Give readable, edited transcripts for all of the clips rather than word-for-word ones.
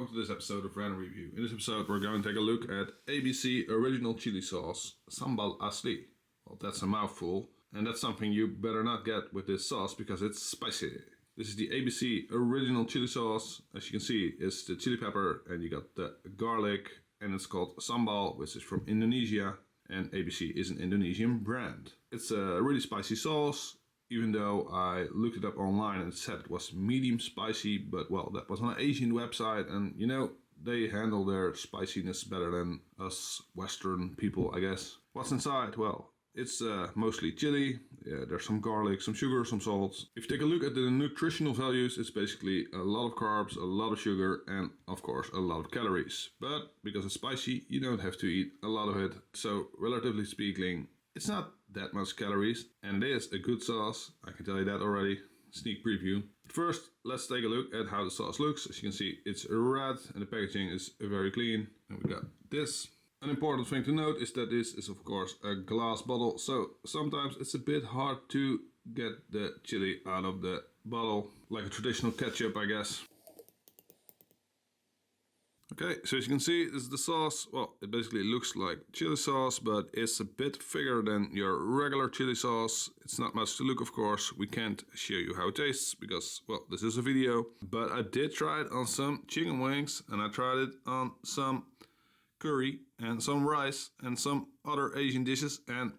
welcome to this episode of Random Review. In this episode we're going to take a look at ABC Original Chili Sauce Sambal Asli. Well, that's a mouthful, and that's something you better not get with this sauce because it's spicy. This is the ABC Original Chili Sauce. As you can see, it's the chili pepper and you got the garlic, and it's called Sambal, which is from Indonesia, and ABC is an Indonesian brand. It's a really spicy sauce. Even though I looked it up online and it said it was medium spicy, but well, that was on an Asian website, and you know, they handle their spiciness better than us Western people, I guess. What's inside? Well, it's mostly chili, there's some garlic, some sugar, some salt. If you take a look at the nutritional values, it's basically a lot of carbs, a lot of sugar, and of course a lot of calories. But because it's spicy, you don't have to eat a lot of it, so relatively speaking, it's not that much calories, and it is a good sauce, I can tell you that already. Sneak preview. But first, let's take a look at how the sauce looks. As you can see, it's red and the packaging is very clean. And we got this. An important thing to note is that this is of course a glass bottle, so sometimes it's a bit hard to get the chili out of the bottle, like a traditional ketchup, I guess. Okay, so as you can see, this is the sauce. Well, it basically looks like chili sauce, but it's a bit bigger than your regular chili sauce. It's not much to look, of course. We can't show you how it tastes because, well, this is a video. But I did try it on some chicken wings, and I tried it on some curry and some rice and some other Asian dishes, and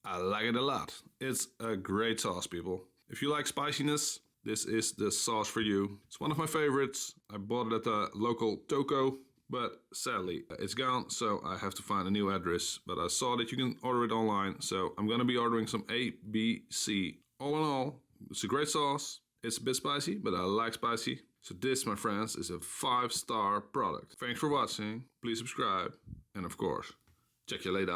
I like it a lot. It's a great sauce, people. If you like spiciness, this is the sauce for you. It's one of my favorites. I bought it at the local Toko, but sadly it's gone, so I have to find a new address. But I saw that you can order it online, so I'm gonna be ordering some ABC. All in all, it's a great sauce. It's a bit spicy, but I like spicy. So this, my friends, is a 5-star product. Thanks for watching. Please subscribe. And of course, check you later.